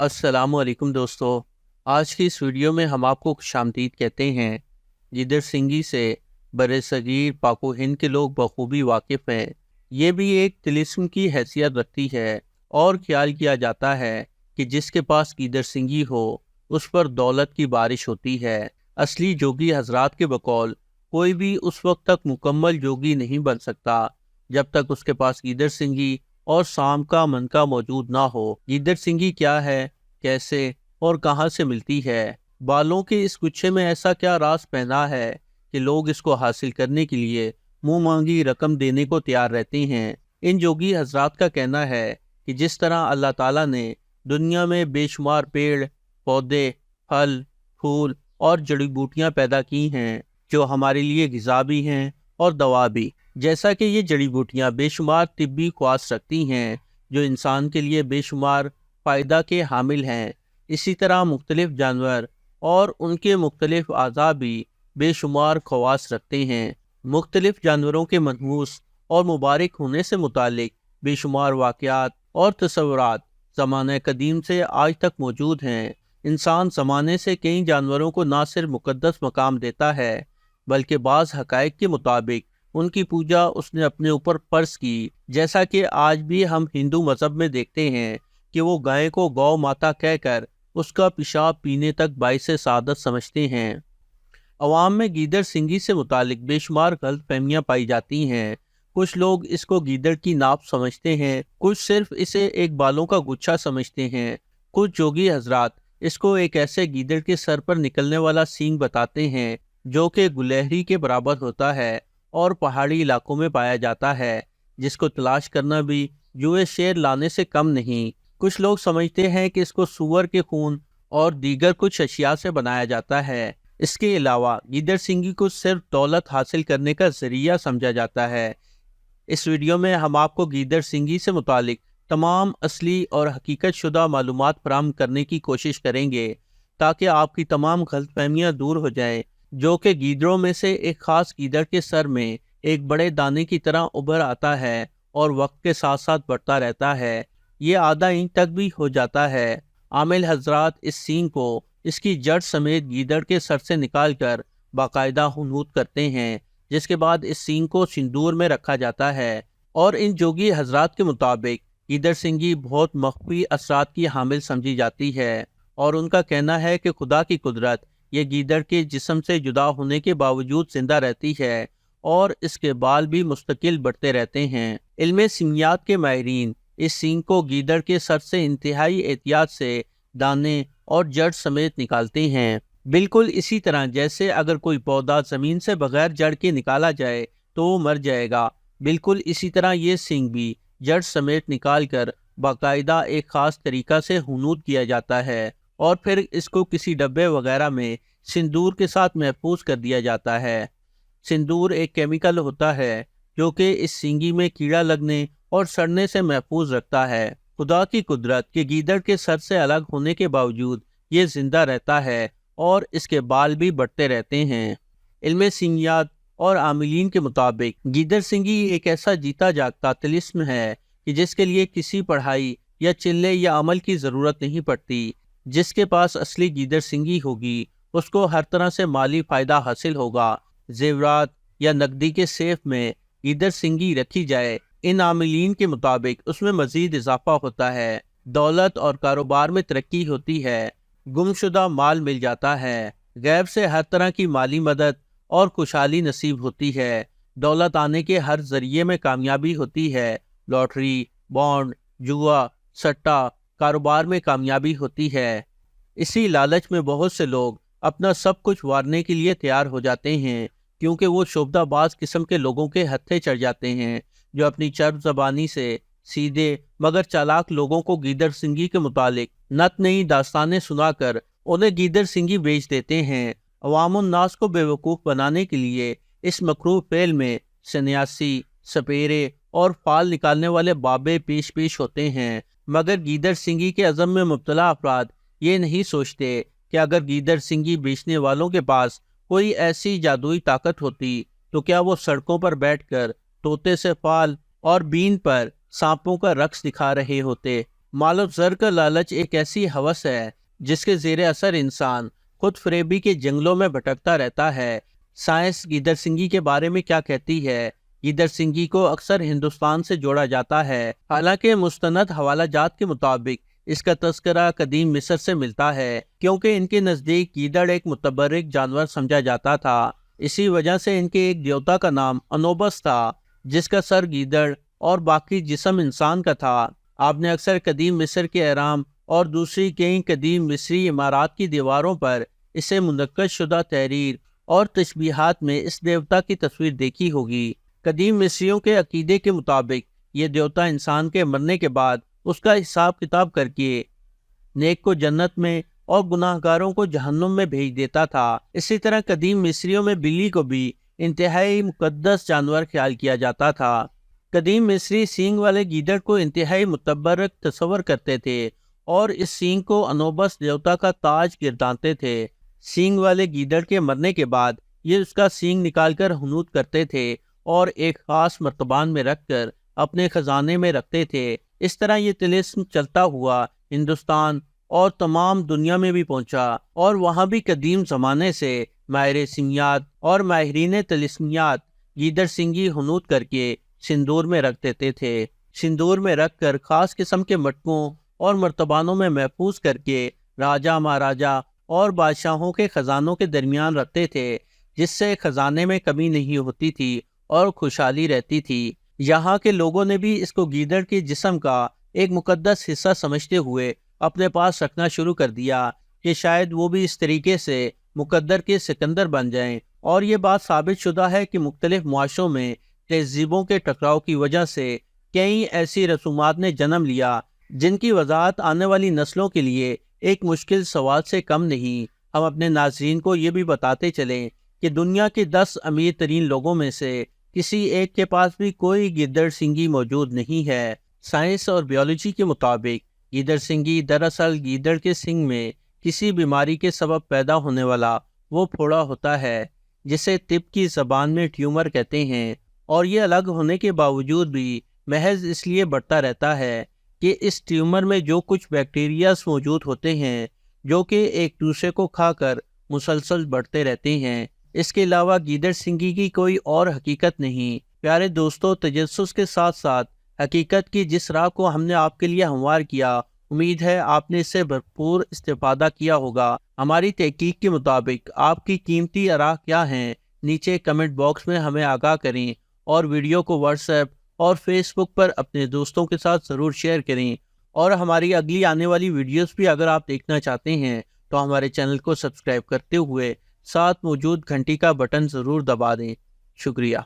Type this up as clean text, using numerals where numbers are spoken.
अस्सलाम वालेकुम दोस्तों। आज की इस वीडियो में हम आपको खुशामदीद कहते हैं। गीदड़ सिंगी से बरसगीर पाक व हिंद के लोग बखूबी वाकिफ़ हैं। ये भी एक तिलिस्म की हैसियत रखती है और ख्याल किया जाता है कि जिसके पास गीदड़ सिंगी हो उस पर दौलत की बारिश होती है। असली जोगी हजरात के बकौल कोई भी उस वक्त तक मुकम्मल जोगी नहीं बन सकता जब तक उसके पास गीदड़ सिंगी और शाम का मनका मौजूद ना हो। गीदड़ सिंगी क्या है, कैसे और कहाँ से मिलती है? बालों के इस गुच्छे में ऐसा क्या राज पहना है कि लोग इसको हासिल करने के लिए मुंह मांगी रकम देने को तैयार रहते हैं। इन जोगी हजरात का कहना है कि जिस तरह अल्लाह ताला ने दुनिया में बेशुमार पेड़ पौधे, फल, फूल और जड़ी बूटियां पैदा की हैं जो हमारे लिए ग़िज़ा भी हैं और दवा भी। जैसा कि ये जड़ी बूटियां बेशुमार तिब्बी ख्वास रखती हैं जो इंसान के लिए बेशुमार फ़ायदा के हामिल हैं, इसी तरह मुख्तलिफ जानवर और उनके मुख्तलिफ अज़ा भी बेशुमार ख़वास रखते हैं। मुख्तलिफ जानवरों के मनहूस और मुबारक होने से मुतालिक बेशुमार वाक़यात और तसव्वुरात ज़माने कदीम से आज तक मौजूद हैं। इंसान ज़माने से कई जानवरों को ना सिर्फ मुक़द्दस मकाम देता है बल्कि बाज़ हक़ाइक़ के मुताबिक उनकी पूजा उसने अपने ऊपर फ़र्ज़ की। जैसा कि आज भी हम हिंदू मज़हब में देखते हैं कि वो गाय को गौ माता कहकर उसका पेशाब पीने तक बाइसे सआदत समझते हैं। अवाम में गीदड़ सिंगी से मुतालिक बेशुमार गलत फहमियाँ पाई जाती हैं। कुछ लोग इसको गीदड़ की नाप समझते हैं, कुछ सिर्फ इसे एक बालों का गुच्छा समझते हैं। कुछ जोगी हजरात इसको एक ऐसे गीदड़ के सर पर निकलने वाला सींग बताते हैं जो कि गुलहरी के बराबर होता है और पहाड़ी इलाकों में पाया जाता है, जिसको तलाश करना भी जुए शेर लाने से कम नहीं। कुछ लोग समझते हैं कि इसको सूअर के खून और दीगर कुछ अशिया से बनाया जाता है। इसके अलावा गीदड़ सिंगी को सिर्फ दौलत हासिल करने का जरिया समझा जाता है। इस वीडियो में हम आपको गीदड़ सिंगी से मुतालिक तमाम असली और हकीकत शुदा मालूमात फराहम करने की कोशिश करेंगे ताकि आपकी तमाम गलतफहमियां दूर हो जाएं, जो कि गीदड़ों में से एक ख़ास गीदड़ के सर में एक बड़े दाने की तरह उभर आता है और वक्त के साथ साथ बढ़ता रहता है। ये आधा इंच तक भी हो जाता है। आमिल हजरात इस सींग को इसकी जड़ समेत गीदड़ के सर से निकाल कर बाकायदा हुनूत करते हैं, जिसके बाद इस सींग को सिंदूर में रखा जाता है। और इन जोगी हजरात के मुताबिक गीदड़ सिंगी बहुत मख्फी असरात की हामिल समझी जाती है और उनका कहना है कि खुदा की कुदरत ये गीदड़ के जिस्म से जुदा होने के बावजूद जिंदा रहती है और इसके बाल भी मुस्तकिल बढ़ते रहते हैं। इल्मे सिमियात के माहिरीन इस सींग को गीदड़ के सर से इंतहाई एहतियात से दाने और जड़ समेत निकालते हैं, बिल्कुल इसी तरह जैसे अगर कोई पौधा ज़मीन से बगैर जड़ के निकाला जाए तो वो मर जाएगा। बिल्कुल इसी तरह ये सींग भी जड़ समेत निकाल कर बाकायदा एक ख़ास तरीक़ा से हुनूत किया जाता है और फिर इसको किसी डब्बे वगैरह में सिंदूर के साथ महफूज कर दिया जाता है। सिंदूर एक केमिकल होता है जो कि इस सींगी में कीड़ा लगने और सड़ने से महफूज रखता है। खुदा की कुदरत के गीदड़ के सर से अलग होने के बावजूद ये जिंदा रहता है और इसके बाल भी बढ़ते रहते हैं। इल्मे सिंगियात और आमिलीन के मुताबिक गीदड़ सिंगी एक ऐसा जीता जागता तिलिस्म है कि जिसके लिए किसी पढ़ाई या चिल्ले या अमल की ज़रूरत नहीं पड़ती। जिसके पास असली गीदड़ सिंगी होगी उसको हर तरह से माली फ़ायदा हासिल होगा। जेवरात या नकदी के सेफ में गीदड़ सिंगी रखी जाए, इन आमिलीन के मुताबिक उसमें मज़ीद इजाफा होता है, दौलत और कारोबार में तरक्की होती है, गुमशुदा माल मिल जाता है, गैब से हर तरह की माली मदद और खुशहाली नसीब होती है, दौलत आने के हर जरिए में कामयाबी होती है, लॉटरी, बॉन्ड, जुआ, सट्टा कारोबार में कामयाबी होती है। इसी लालच में बहुत से लोग अपना सब कुछ वारने के लिए तैयार हो जाते हैं क्योंकि वो शोबदाबाज किस्म के लोगों के हत्थे चढ़ जाते हैं जो अपनी चर्ब ज़बानी से सीधे मगर चालाक लोगों को गीदड़ सिंगी के मुतालिक नत नई दास्तानें सुनाकर उन्हें गीदड़ सिंगी बेच देते हैं। अवामुन नास को बेवकूफ़ बनाने के लिए इस मकरूह फेल में सन्यासी, सपेरे और फाल निकालने वाले बाबे पेश होते हैं, मगर गीदड़ सिंगी के अज़म में मुब्तला अफराद ये नहीं सोचते कि अगर गीदड़ सिंगी बेचने वालों के पास कोई ऐसी जादुई ताकत होती तो क्या वो सड़कों पर बैठकर तोते से फाल और बीन पर सांपों का रक्स दिखा रहे होते। مال و زر کا لالچ ایک ایسی ہوس ہے جس کے زیر اثر انسان خود فریبی کے جنگلوں میں بھٹکتا رہتا ہے۔ سائنس گیدر سنگی کے بارے میں کیا کہتی ہے؟ گیدر سنگی کو اکثر ہندوستان سے جوڑا جاتا ہے، حالانکہ مستند حوالہ جات کے مطابق اس کا تذکرہ قدیم مصر سے ملتا ہے، کیونکہ ان کے نزدیک گیدڑ ایک متبرک جانور سمجھا جاتا تھا۔ اسی وجہ سے ان کے ایک دیوتا کا نام انوبس تھا، جس کا سر گیدڑ اور باقی جسم انسان کا تھا۔ آپ نے اکثر قدیم مصر کے اہرام اور دوسری کئی قدیم مصری عمارات کی دیواروں پر اسے منعکس شدہ تحریر اور تشبیہات میں اس دیوتا کی تصویر دیکھی ہوگی۔ قدیم مصریوں کے عقیدے کے مطابق یہ دیوتا انسان کے مرنے کے بعد اس کا حساب کتاب کر کے نیک کو جنت میں اور گناہ گاروں کو جہنم میں بھیج دیتا تھا۔ اسی طرح قدیم مصریوں میں بلی کو بھی انتہائی مقدس جانور خیال کیا جاتا تھا۔ قدیم مصری سینگ والے گیدڑ کو انتہائی متبرک تصور کرتے تھے اور اس سینگ کو انوبس دیوتا کا تاج گردانتے تھے۔ سینگ والے گیدڑ کے مرنے کے بعد یہ اس کا سینگ نکال کر حنوط کرتے تھے اور ایک خاص مرتبان میں رکھ کر اپنے خزانے میں رکھتے تھے۔ اس طرح یہ طلسم چلتا ہوا ہندوستان اور تمام دنیا میں بھی پہنچا، اور وہاں بھی قدیم زمانے سے ماہر سنگیات اور ماہرین طلسمیات گیدر سنگی حنوط کر کے سندور میں رکھ دیتے تھے۔ سندور میں رکھ کر خاص قسم کے مٹکوں اور مرتبانوں میں محفوظ کر کے راجہ مہاراجہ اور بادشاہوں کے خزانوں کے درمیان رکھتے تھے، جس سے خزانے میں کمی نہیں ہوتی تھی اور خوشحالی رہتی تھی۔ یہاں کے لوگوں نے بھی اس کو گیدڑ کے جسم کا ایک مقدس حصہ سمجھتے ہوئے اپنے پاس رکھنا شروع کر دیا کہ شاید وہ بھی اس طریقے سے مقدر کے سکندر بن جائیں، اور یہ بات ثابت شدہ ہے کہ مختلف معاشروں میں تہذیبوں کے ٹکراؤ کی وجہ سے کئی ایسی رسومات نے جنم لیا جن کی وضاحت آنے والی نسلوں کے لیے ایک مشکل سوال سے کم نہیں۔ ہم اپنے ناظرین کو یہ بھی بتاتے چلیں کہ دنیا کے 10 امیر ترین لوگوں میں سے کسی ایک کے پاس بھی کوئی گیدڑ سنگی موجود نہیں ہے۔ سائنس اور بیولوجی کے مطابق گیدڑ سنگی دراصل گیدڑ کے سنگ میں کسی بیماری کے سبب پیدا ہونے والا وہ پھوڑا ہوتا ہے جسے طب کی زبان میں ٹیومر کہتے ہیں، اور یہ الگ ہونے کے باوجود بھی محض اس لیے بڑھتا رہتا ہے کہ اس ٹیومر میں جو کچھ بیکٹیریاز موجود ہوتے ہیں جو کہ ایک دوسرے کو کھا کر مسلسل بڑھتے رہتے ہیں۔ اس کے علاوہ گیدڑ سنگی کی کوئی اور حقیقت نہیں۔ پیارے دوستو، تجسس کے ساتھ ساتھ حقیقت کی جس راہ کو ہم نے آپ کے لیے ہموار کیا، امید ہے آپ نے اس سے بھرپور استفادہ کیا ہوگا۔ ہماری تحقیق کے مطابق آپ کی قیمتی آراء کیا ہیں؟ نیچے کمنٹ باکس میں ہمیں آگاہ کریں، اور ویڈیو کو واٹس ایپ اور فیس بک پر اپنے دوستوں کے ساتھ ضرور شیئر کریں، اور ہماری اگلی آنے والی ویڈیوز بھی اگر آپ دیکھنا چاہتے ہیں تو ہمارے چینل کو سبسکرائب کرتے ہوئے ساتھ موجود گھنٹی کا بٹن ضرور دبا دیں۔ شکریہ۔